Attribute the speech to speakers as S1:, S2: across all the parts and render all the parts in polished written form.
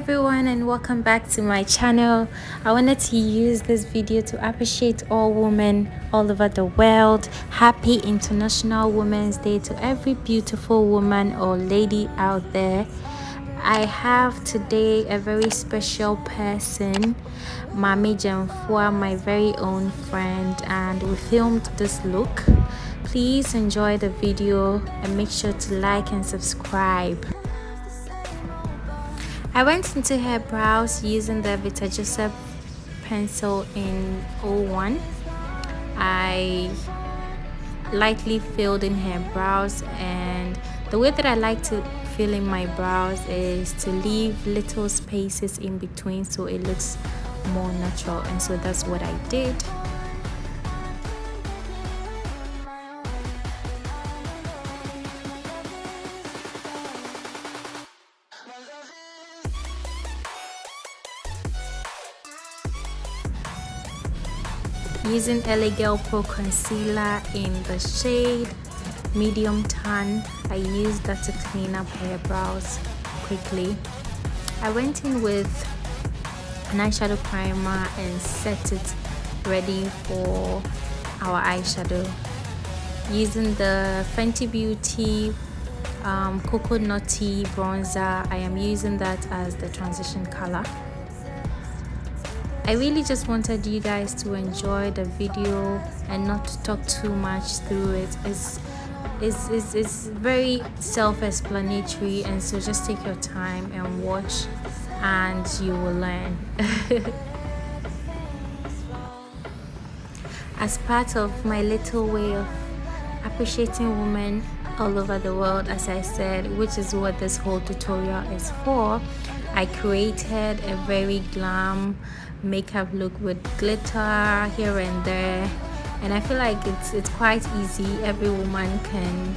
S1: everyone, and welcome back to my channel. I wanted to use this video to appreciate all women all over the world. Happy International Women's Day to every beautiful woman or lady out there. I have today a very special person, Maame Gyamfua, my very own friend, and we filmed this look. Please enjoy the video and make sure to like and subscribe. I went into her brows using the Vita Joseph pencil in 01. I lightly filled in her brows, and the way that I like to fill in my brows is to leave little spaces in between so it looks more natural, and so that's what I did. Using LA Girl Pro Concealer in the shade Medium Tan, I used that to clean up her brows quickly. I went in with an eyeshadow primer and set it ready for our eyeshadow. Using the Fenty Beauty Coco Nutty bronzer, I am using that as the transition color. I really just wanted you guys to enjoy the video and not to talk too much through it. It's very self-explanatory, and so just take your time and watch and you will learn. As part of my little way of appreciating women all over the world, as I said, which is what this whole tutorial is for, I created a very glam makeup look with glitter here and there, and I feel like it's quite easy. Every woman can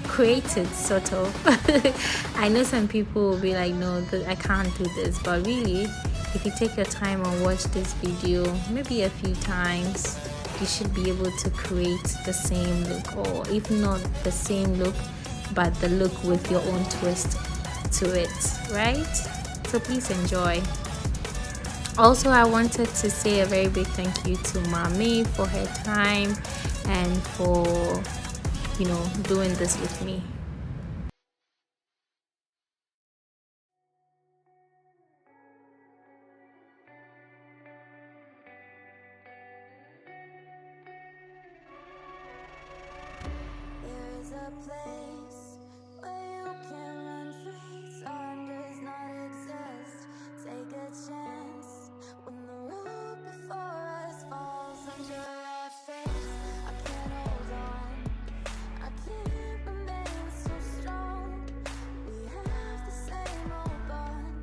S1: create it, sort of. I know some people will be like, no, I can't do this, but really, if you take your time and watch this video maybe a few times, you should be able to create the same look, or if not the same look, but the look with your own twist to it, right? So please enjoy. Also, I wanted to say a very big thank you to Maame for her time and for doing this with me.
S2: There is a place where you can run free. Time does not exist. Take a chance when the road before us falls under our face. I can't hold on. I can't remain so strong. We have the same old bond,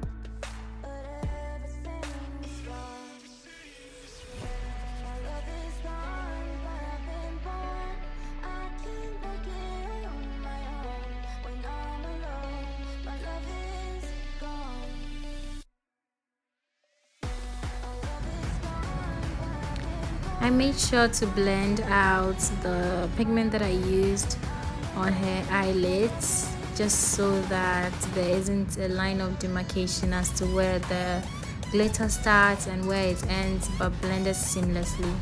S2: but everything is gone. My love is gone, but I've been born. I can't make it on my own. When I'm alone, my love is gone.
S1: I made sure to blend out the pigment that I used on her eyelids, just so that there isn't a line of demarcation as to where the glitter starts and where it ends, but blended seamlessly.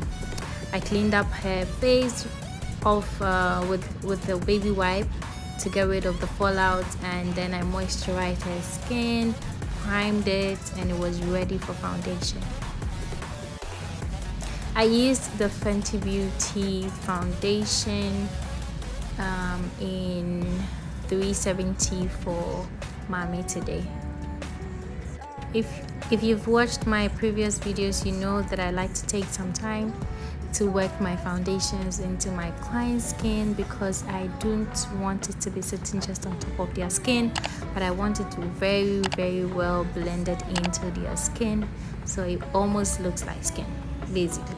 S1: I cleaned up her face off with the baby wipe to get rid of the fallout, and then I moisturized her skin, primed it, and it was ready for foundation. I used the Fenty Beauty foundation in 370 for Maame today. If you've watched my previous videos, you know that I like to take some time to work my foundations into my client's skin, because I don't want it to be sitting just on top of their skin, but I want it to very, very well blended into their skin, so it almost looks like skin, basically.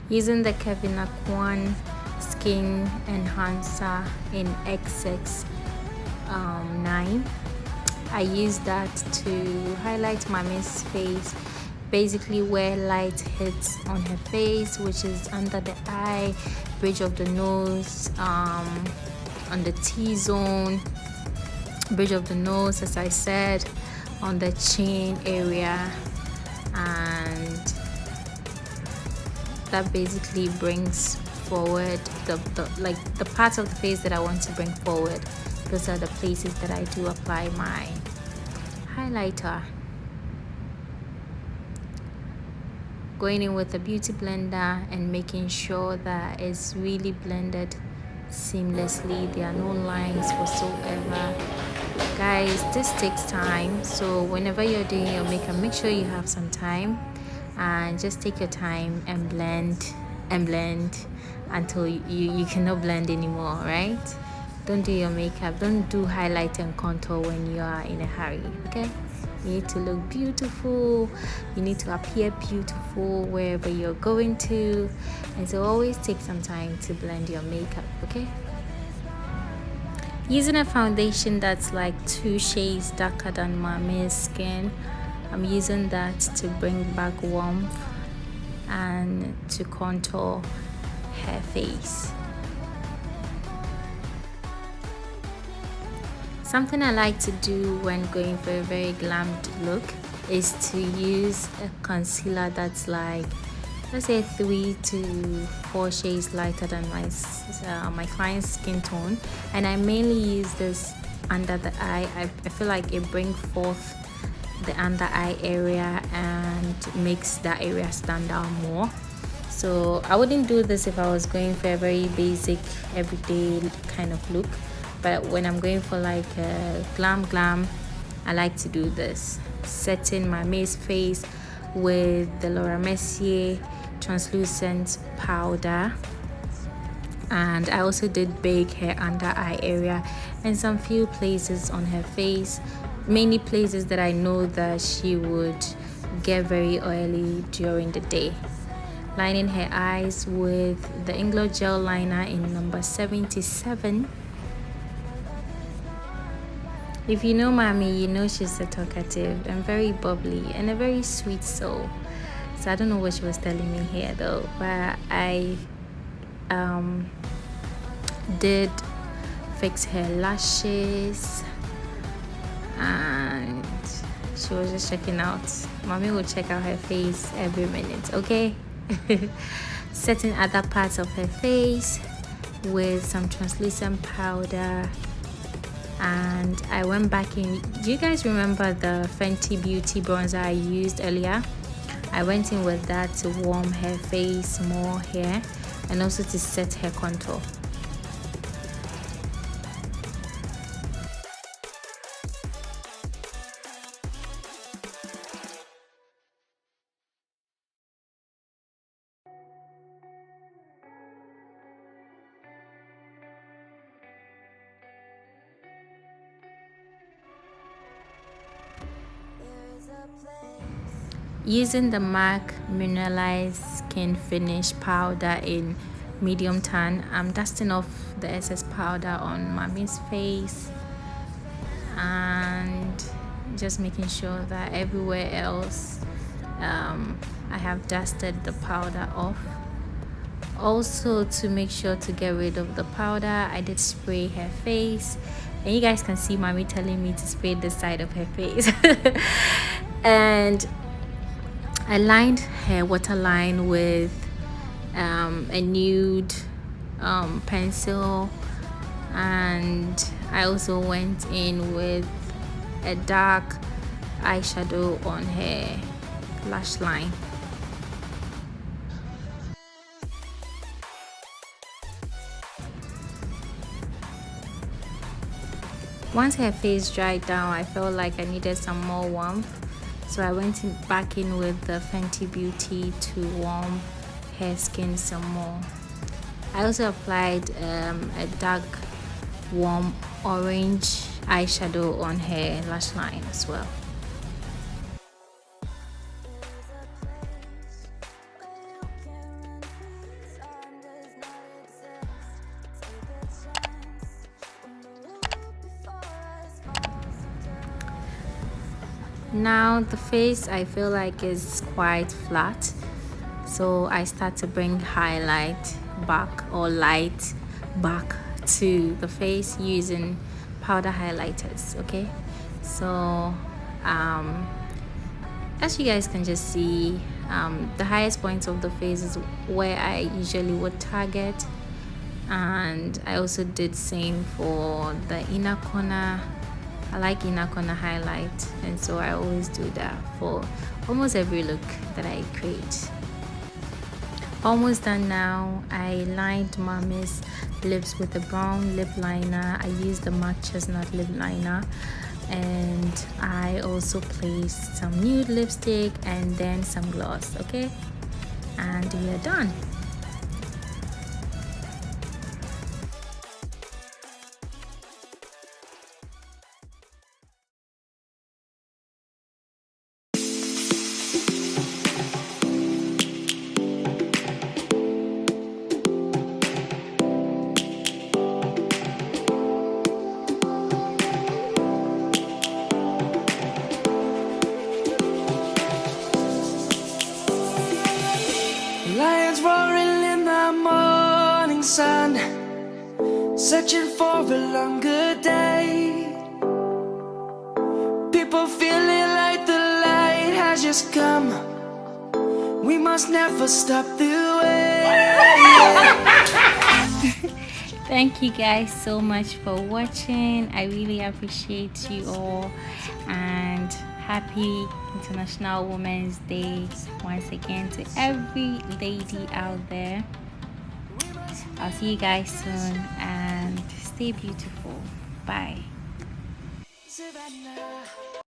S1: Using the Kevin Aquan Skin Enhancer in XX 9, I use that to highlight Mame's face, basically where light hits on her face, which is under the eye, bridge of the nose, on the T-zone, bridge of the nose, as I said, on the chin area, and that basically brings forward the parts of the face that I want to bring forward. Those are the places that I do apply my highlighter. Going in with a beauty blender and making sure that it's really blended seamlessly. There are no lines whatsoever. Guys, this takes time, so whenever you're doing your makeup, make sure you have some time and just take your time and blend until you cannot blend anymore, right? Don't do your makeup, don't do highlight and contour when you are in a hurry, okay? You need to look beautiful, you need to appear beautiful wherever you're going to, and so always take some time to blend your makeup, okay? Using a foundation that's like 2 shades darker than Mame's skin, I'm using that to bring back warmth and to contour her face. Something I like to do when going for a very glammed look is to use a concealer that's like, let's say 3 to 4 shades lighter than my client's skin tone, and I mainly use this under the eye. I feel like it brings forth the under eye area and makes that area stand out more. So I wouldn't do this if I was going for a very basic everyday kind of look, but when I'm going for like a glam, I like to do this, setting my Mame's face with the Mercier translucent powder. And I also did bake her under eye area and some few places on her face, mainly places that I know that she would get very oily during the day. Lining her eyes with the Inglot gel liner in number 77. If you know Maame, you know she's a talkative and very bubbly and a very sweet soul. So I don't know what she was telling me here though, but I did fix her lashes and she was just checking out. Maame will check out her face every minute, okay? Setting other parts of her face with some translucent powder. And I went back in. Do you guys remember the Fenty Beauty bronzer I used earlier? I went in with that to warm her face more here and also to set her contour. Using the MAC Mineralized Skin Finish powder in medium tan, I'm dusting off the excess powder on Mame's face and just making sure that everywhere else I have dusted the powder off. Also, to make sure to get rid of the powder, I did spray her face, and you guys can see Maame telling me to spray this side of her face. And I lined her waterline with a nude pencil, and I also went in with a dark eyeshadow on her lash line. Once her face dried down, I felt like I needed some more warmth, so I went back in with the Fenty Beauty to warm her skin some more. I also applied a dark warm orange eyeshadow on her lash line as well. Now the face I feel like is quite flat, so I start to bring highlight back or light back to the face using powder highlighters. Okay, so as you guys can just see, the highest point of the face is where I usually would target, and I also did same for the inner corner. I like inner corner highlight, and so I always do that for almost every look that I create. Almost done now. I lined Maame's lips with a brown lip liner. I used the matte chestnut lip liner, and I also placed some nude lipstick and then some gloss. Okay, and we are done.
S3: Lions roaring in the morning sun, searching for a longer day. People feeling like the light has just come. We must never stop the way.
S1: Thank you guys so much for watching. I really appreciate you all, and happy International Women's Day once again to every lady out there. I'll see you guys soon, and stay beautiful. Bye.
S3: Savannah.